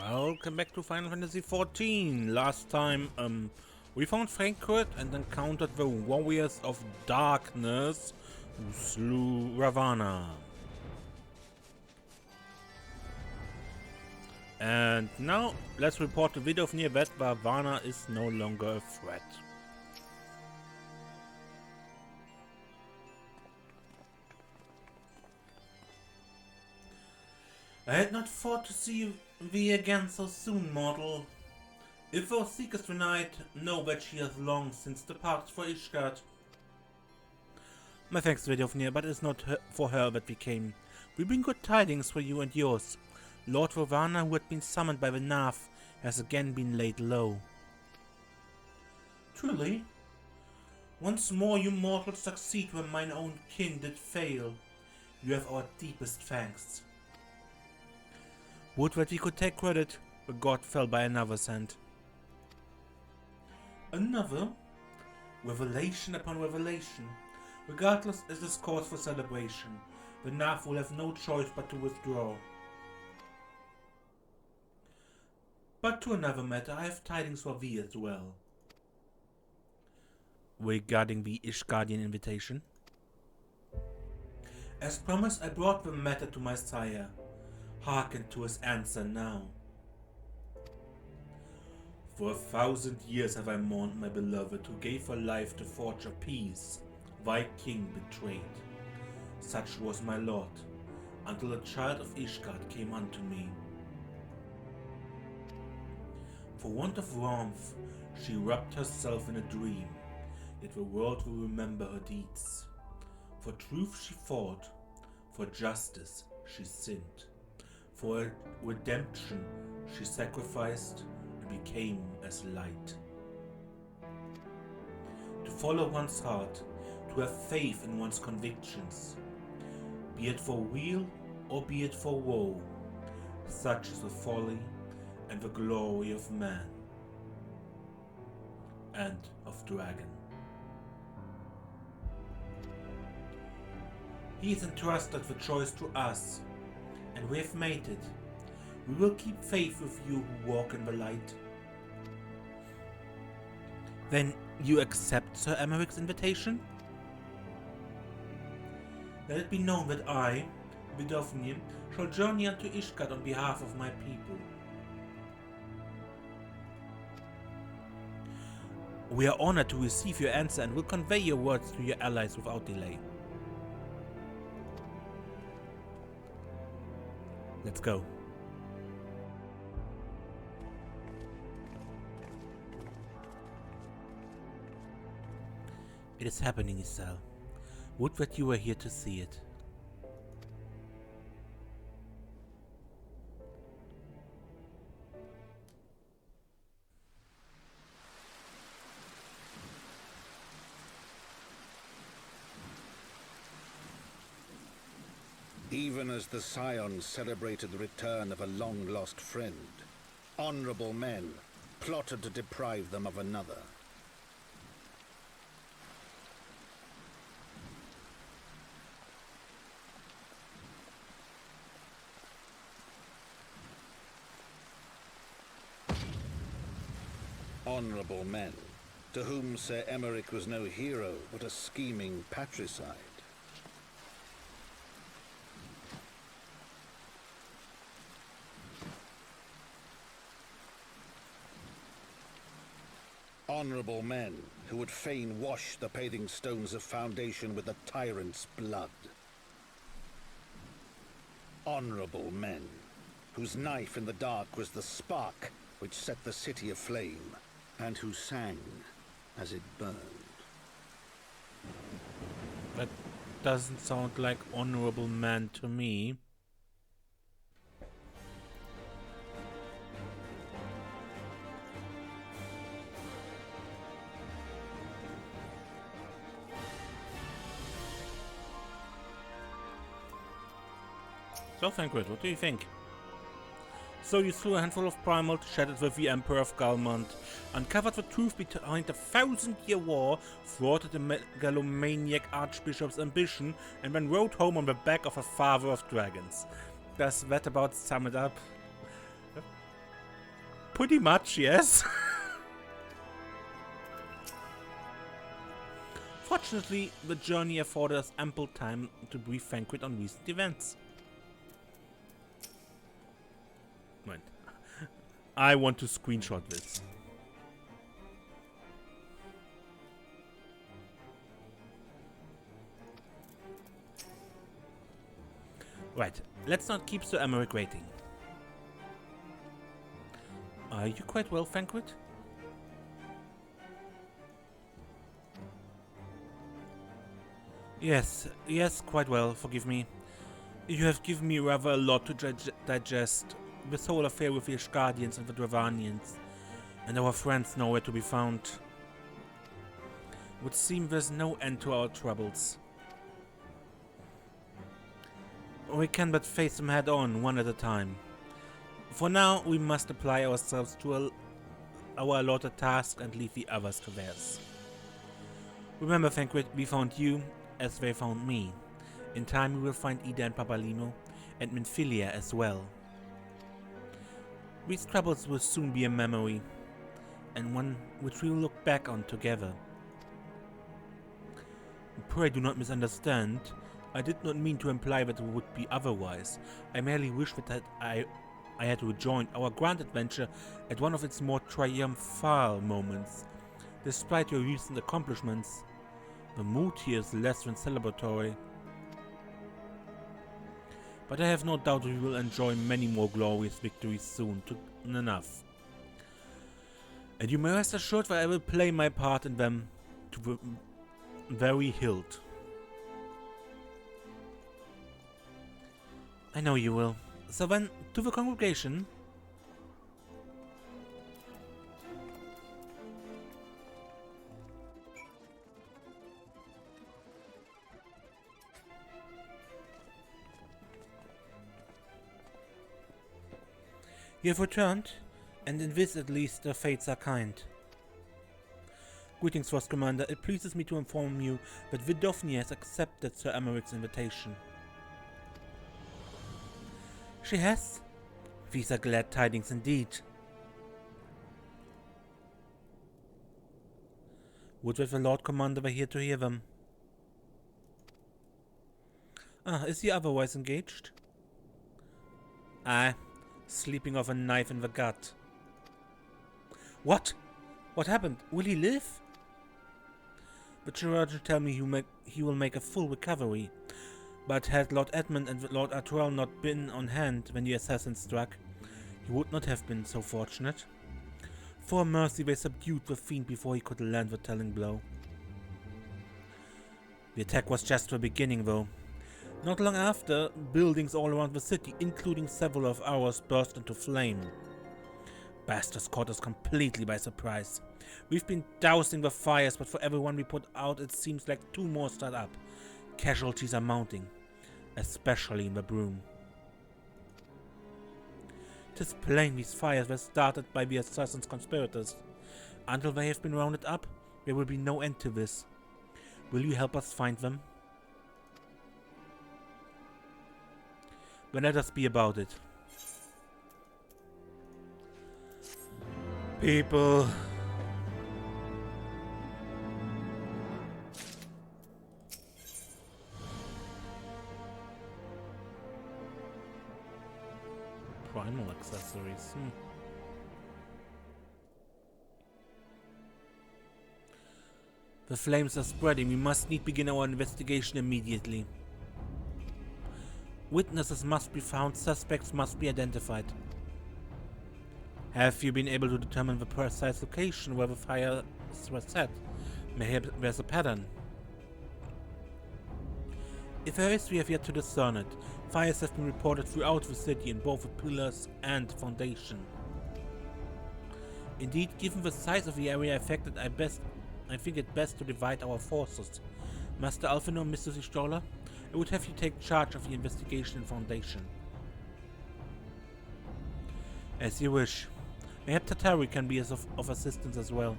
Welcome back to Final Fantasy XIV. Last time, we found Frankfurt and encountered the Warriors of Darkness who slew Ravana. And now, let's report the video of near that Ravana is no longer a threat. I had not thought to see thee again so soon, mortal. If thou seekest tonight, know that she has long since departed for Ishgard. My thanks, Vedovnir, but it is not for her that we came. We bring good tidings for you and yours. Lord Ravana, who had been summoned by the Nav, has again been laid low. Truly? Once more you mortals succeed where mine own kin did fail. You have our deepest thanks. Would that we could take credit, but God fell by another's hand. Another? Revelation upon revelation. Regardless, is this cause for celebration. The Nav will have no choice but to withdraw. But to another matter, I have tidings for thee as well. Regarding the Ishgardian invitation? As promised, I brought the matter to my sire. Hearken to his answer now. For 1,000 years have I mourned my beloved, who gave her life to forge a peace, thy king betrayed. Such was my lot, until a child of Ishgard came unto me. For want of warmth, she wrapped herself in a dream, yet the world will remember her deeds. For truth she fought, for justice she sinned. For redemption she sacrificed and became as light. To follow one's heart, to have faith in one's convictions, be it for weal or be it for woe, such is the folly and the glory of man and of dragon. He has entrusted the choice to us, and we have made it. We will keep faith with you who walk in the light. Then you accept Sir Emeric's invitation? Let it be known that I, Vedovnir, shall journey unto Ishgard on behalf of my people. We are honored to receive your answer and will convey your words to your allies without delay. Let's go. It is happening, Isel. Would that you were here to see it. Even as the Scions celebrated the return of a long-lost friend, honorable men plotted to deprive them of another. Honorable men, to whom Sir Emeric was no hero, but a scheming patricide. Honorable men who would fain wash the paving stones of foundation with the tyrant's blood. Honorable men whose knife in the dark was the spark which set the city aflame, and who sang as it burned. That doesn't sound like honorable man to me. So, Frankfurt, what do you think? So you slew a handful of primal, chatted with the Emperor of Galmont, uncovered the truth behind the 1,000-year war, thwarted the megalomaniac Archbishop's ambition, and then rode home on the back of a father of dragons. Does that about sum it up? Pretty much, yes. Fortunately, the journey afforded us ample time to brief Thancred on recent events. Right. I want to screenshot this. Right, let's not keep Sir Emmerich waiting. Are you quite well, Thancred? Yes, quite well, forgive me. You have given me rather a lot to digest. This whole affair with the Ishgardians and the Ravanians, and our friends nowhere to be found. It would seem there's no end to our troubles. We can but face them head on, one at a time. For now, we must apply ourselves to our allotted task and leave the others to theirs. Remember, Thancred, we found you as they found me. In time, we will find Ida and Papalino, and Minfilia as well. These troubles will soon be a memory, and one which we will look back on together. Pray do not misunderstand. I did not mean to imply that it would be otherwise. I merely wish that I had rejoined our grand adventure at one of its more triumphal moments. Despite your recent accomplishments, the mood here is less than celebratory. But I have no doubt we will enjoy many more glorious victories soon enough. And you may rest assured that I will play my part in them to the very hilt. I know you will. So then, to the congregation. You have returned, and in this at least the fates are kind. Greetings, Force Commander. It pleases me to inform you that Vidofni has accepted Sir Emmerich's invitation. She has? These are glad tidings indeed. Would that the Lord Commander were here to hear them. Is he otherwise engaged? Sleeping off a knife in the gut. What? What happened? Will he live? The chirurgeon tell me he will make a full recovery. But had Lord Edmund and Lord Artuel not been on hand when the assassin struck, he would not have been so fortunate. For mercy, they subdued the fiend before he could land the telling blow. The attack was just the beginning, though. Not long after, buildings all around the city, including several of ours, burst into flame. Bastards caught us completely by surprise. We've been dousing the fires, but for every one we put out, it seems like 2 more start up. Casualties are mounting, especially in the Broom. 'Tis plain these fires were started by the assassin's conspirators. Until they have been rounded up, there will be no end to this. Will you help us find them? Then let us be about it. People. Primal accessories. The flames are spreading. We must begin our investigation immediately. Witnesses must be found. Suspects must be identified. Have you been able to determine the precise location where the fires were set? Maybe there's a pattern. If there is, we have yet to discern it. Fires have been reported throughout the city in both the pillars and foundation. Indeed, given the size of the area affected, I think it best to divide our forces. Master Alphino, Mr. Stoller, I would have you take charge of the investigation and foundation. As you wish. Perhaps Tatari can be of assistance as well.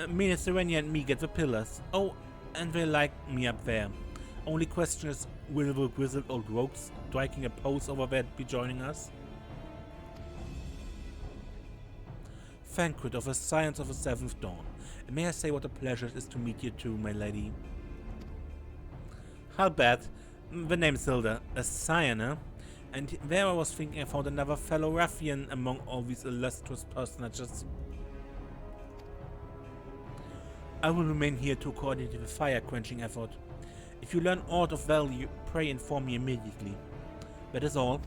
Mina, Serenia and me get the pillars. Oh, and they like me up there. Only question is, will the grizzled old rogues striking a pose over there be joining us? Thancred of the Science of the Seventh Dawn. And may I say what a pleasure it is to meet you too, my lady. How bad. The name's Hilda. A scion, eh? And there I was thinking I found another fellow ruffian among all these illustrious personages. I will remain here to coordinate the fire-quenching effort. If you learn aught of value, pray inform me immediately. That is all.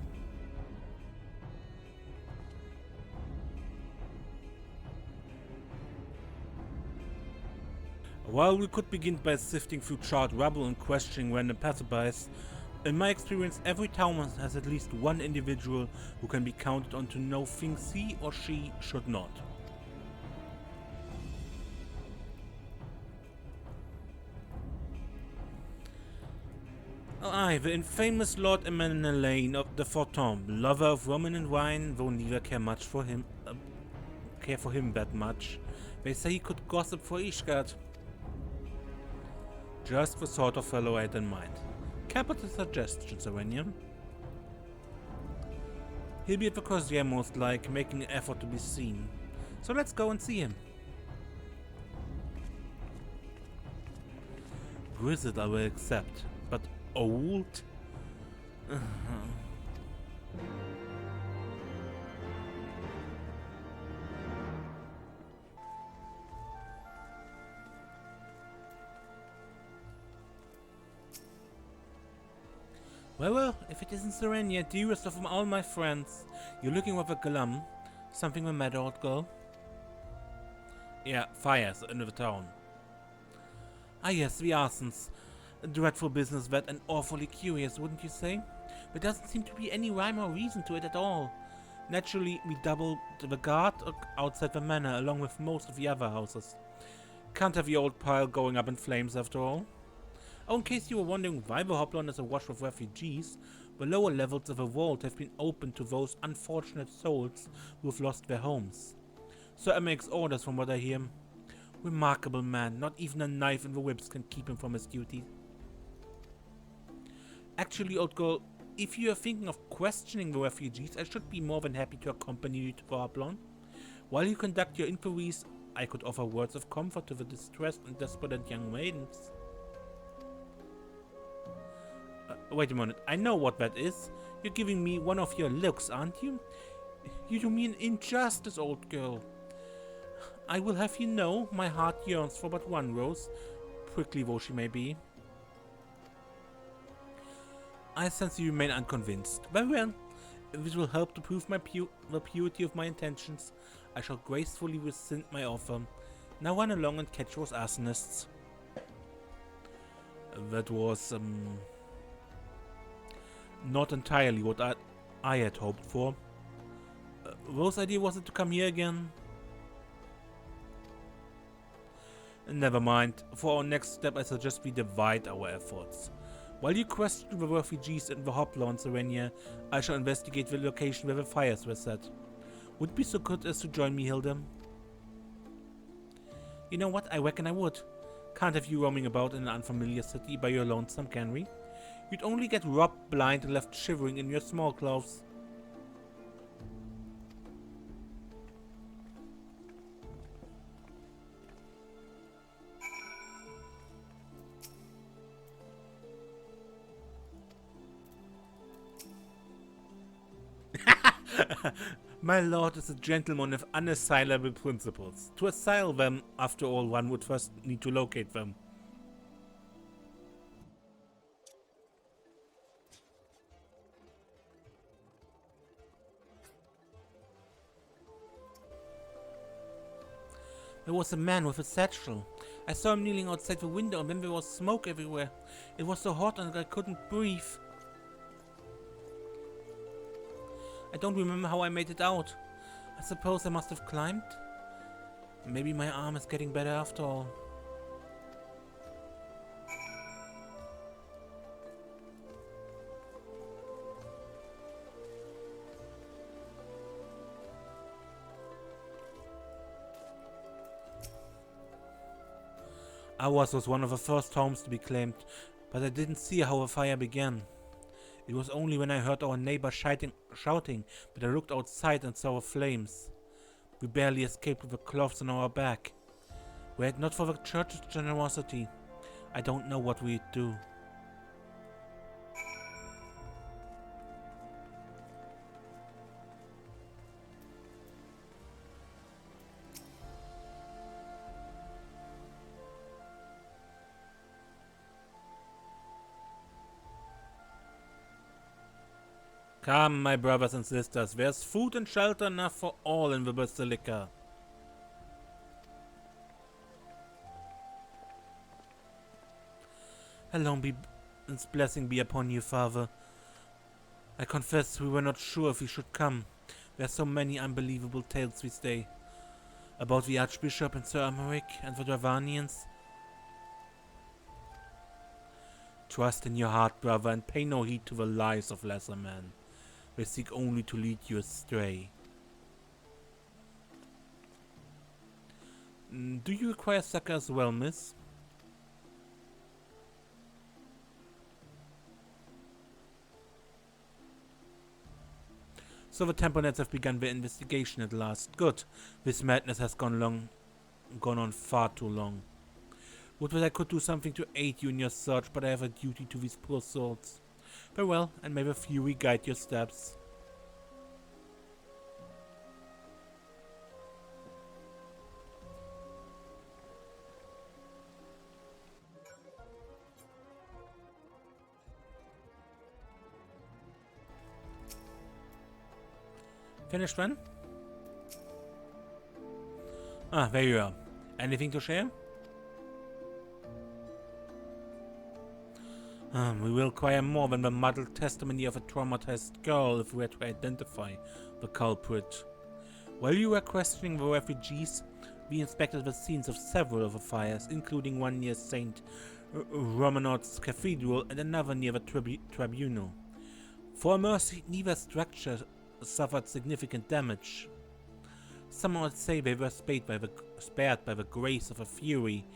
While we could begin by sifting through charred rubble and questioning random passerbys, in my experience every town has at least one individual who can be counted on to know things he or she should not. Aye, the infamous Lord Emmanuel of the Fortombe, lover of woman and wine, though neither care for him that much. They say he could gossip for Ishgard. Just the sort of fellow I had in mind. Capital suggestion, Serenium. He'll be at the Crozier most like, making an effort to be seen. So let's go and see him. Grizzled I will accept, but old? Well, if it isn't Serenia, dearest of all my friends, you're looking rather glum. Something the matter, old girl? Yeah, fires in the town. Ah yes, the Arsons. A dreadful business that and awfully curious, wouldn't you say? There doesn't seem to be any rhyme or reason to it at all. Naturally, we doubled the guard outside the manor along with most of the other houses. Can't have the old pile going up in flames after all. Oh, in case you were wondering why the Hoplon is awash with refugees, the lower levels of the vault have been opened to those unfortunate souls who have lost their homes. Sir makes orders from what I hear. Remarkable man, not even a knife in the whips can keep him from his duty. Actually, old girl, if you are thinking of questioning the refugees, I should be more than happy to accompany you to the Hoplon. While you conduct your inquiries, I could offer words of comfort to the distressed and desperate young maidens. Wait a minute, I know what that is. You're giving me one of your looks, aren't you? You do me an injustice, old girl. I will have you know, my heart yearns for but one rose, prickly though she may be. I sense you remain unconvinced. Very well. If it will help to prove the purity of my intentions, I shall gracefully rescind my offer. Now run along and catch those arsonists. That was, not entirely what I had hoped for. Whose idea was it to come here again? Never mind. For our next step, I suggest we divide our efforts. While you question the refugees in the Hoplon, Serenia, I shall investigate the location where the fires were set. Would it be so good as to join me, Hilda? You know what? I reckon I would. Can't have you roaming about in an unfamiliar city by your lonesome, can we? You'd only get robbed blind and left shivering in your small clothes. My lord is a gentleman of unassailable principles. To assail them, after all, one would first need to locate them. There was a man with a satchel. I saw him kneeling outside the window and then there was smoke everywhere. It was so hot and I couldn't breathe. I don't remember how I made it out. I suppose I must have climbed? Maybe my arm is getting better after all. Ours was one of the first homes to be claimed, but I didn't see how the fire began. It was only when I heard our neighbor shouting that I looked outside and saw the flames. We barely escaped with the cloths on our back. Were it not for the church's generosity, I don't know what we'd do. Come, my brothers and sisters, there's food and shelter enough for all in the Basilica. His blessing be upon you, Father. I confess we were not sure if we should come. There are so many unbelievable tales these days. About the Archbishop and Sir Emmerich and the Dravanians. Trust in your heart, brother, and pay no heed to the lies of lesser men. They seek only to lead you astray. Do you require succor as well, miss? So the Templars have begun their investigation at last. Good. This madness has gone on far too long. Would that I could do something to aid you in your search, but I have a duty to these poor souls. Farewell, and may the fury guide your steps. Finished run? Ah, there you are. Anything to share? We will require more than the muddled testimony of a traumatized girl if we are to identify the culprit. While you were questioning the refugees, we inspected the scenes of several of the fires, including one near St. Romanot's Cathedral and another near the Tribunal. For a mercy, neither structure suffered significant damage. Some might say they were spared by the grace of a fury.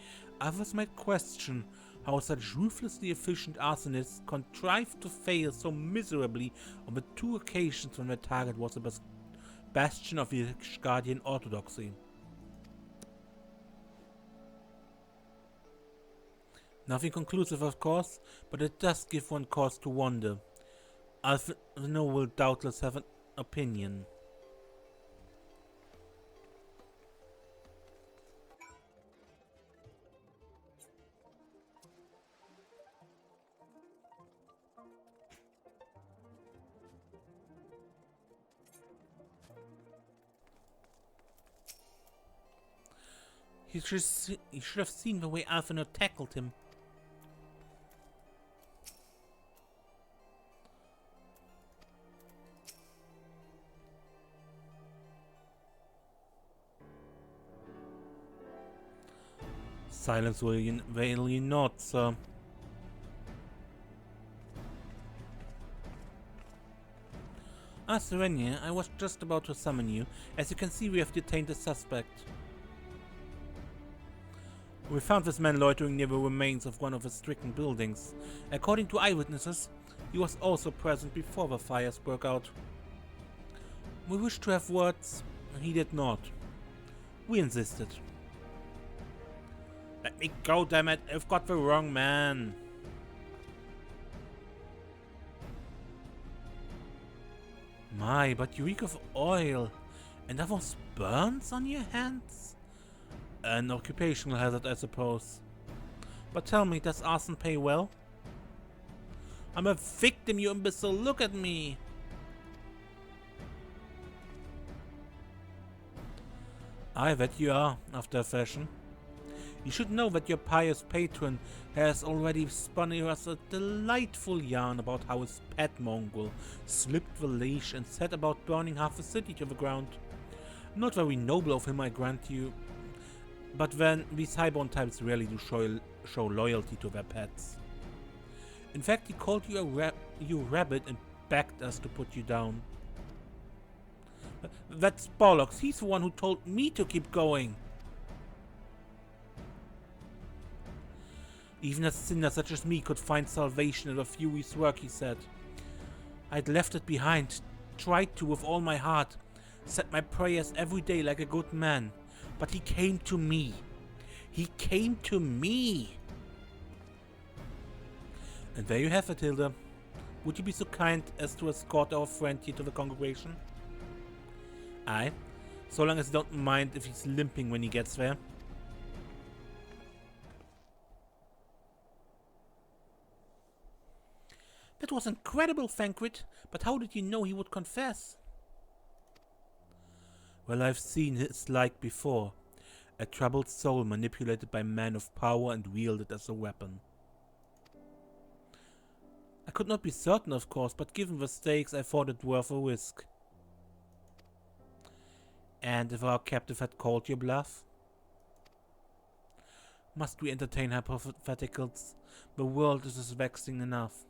Others might question how such ruthlessly efficient arsonists contrived to fail so miserably on the two occasions when their target was a bastion of the Ishgardian orthodoxy. Nothing conclusive, of course, but it does give one cause to wonder. Alphino will doubtless have an opinion. He should have seen the way Alphino tackled him. Silence will you not, sir. Serenia, I was just about to summon you. As you can see, we have detained a suspect. We found this man loitering near the remains of one of the stricken buildings. According to eyewitnesses, he was also present before the fires broke out. We wished to have words. He did not. We insisted. Let me go, damn it! I've got the wrong man. My, but you reek of oil. And there was burns on your hands? An occupational hazard, I suppose. But tell me, does arson pay well? I'm a victim, you imbecile! Look at me! Aye, that you are, after a fashion. You should know that your pious patron has already spun us a delightful yarn about how his pet mongrel slipped the leash and set about burning half the city to the ground. Not very noble of him, I grant you, but then these highborn types rarely do show loyalty to their pets. In fact, he called you a rabbit and begged us to put you down. That's bollocks. He's the one who told me to keep going. Even a sinner such as me could find salvation in the Fury's work, he said. I'd left it behind, tried to with all my heart, said my prayers every day like a good man, but he came to me. He came to me! And there you have it, Hilda. Would you be so kind as to escort our friend here to the congregation? Aye, so long as you don't mind if he's limping when he gets there. That was incredible, Thancred, but how did you know he would confess? Well, I've seen his like before. A troubled soul manipulated by men of power and wielded as a weapon. I could not be certain, of course, but given the stakes, I thought it worth a risk. And if our captive had called your bluff? Must we entertain hypotheticals? The world is vexing enough.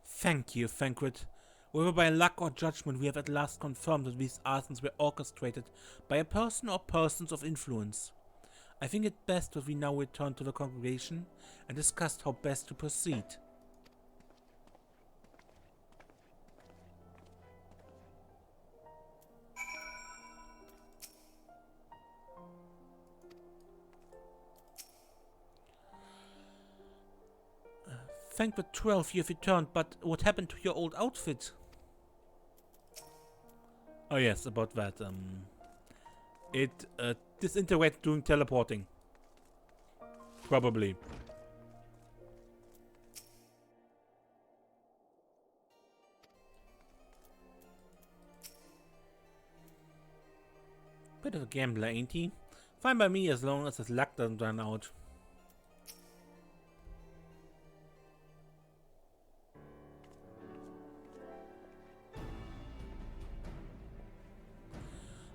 Thank you, Thancred. Whether by luck or judgment, we have at last confirmed that these arsons were orchestrated by a person or persons of influence. I think it best that we now return to the congregation and discuss how best to proceed. Thank the 12 you have returned, but what happened to your old outfit? Oh yes, about that. It disintegrated during teleporting. Probably. Bit of a gambler, ain't he? Fine by me as long as his luck doesn't run out.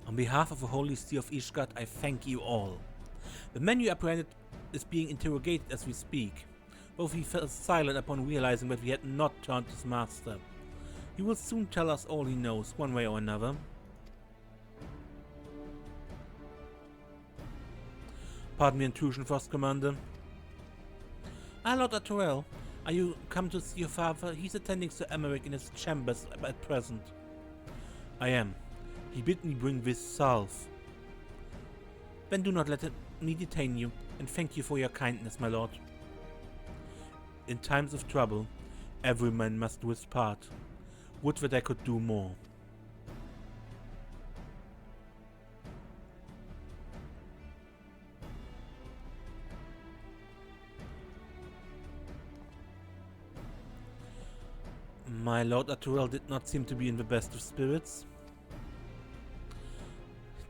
On behalf of the Holy See of Ishgard, I thank you all. The man you apprehended is being interrogated as we speak. Both he fell silent upon realizing that we had not turned his master. He will soon tell us all he knows, one way or another. Pardon me, intrusion, First Commander. Ah, Lord Attorell, are you come to see your father? He's attending Sir Emmerich in his chambers at present. I am. He bid me bring this salve. Then do not let me detain you, and thank you for your kindness, my lord. In times of trouble, every man must do his part. Would that I could do more. My Lord Attorell did not seem to be in the best of spirits.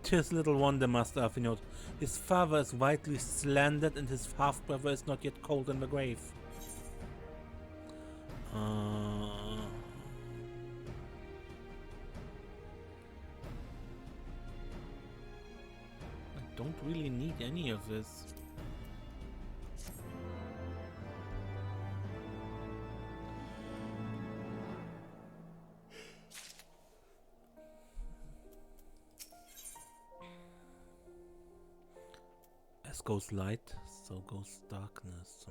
'Tis little wonder, Master Affinot. His father is widely slandered and his half-brother is not yet cold in the grave. I don't really need any of this. As goes light, so goes darkness.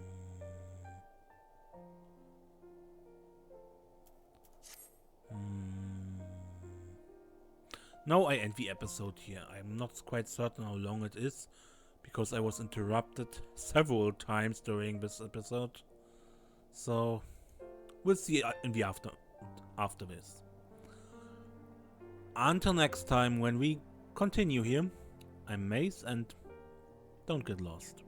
Now I end the episode here. I'm not quite certain how long it is, because I was interrupted several times during this episode. So we'll see in the after this. Until next time, when we continue here, I'm Mace, and don't get lost.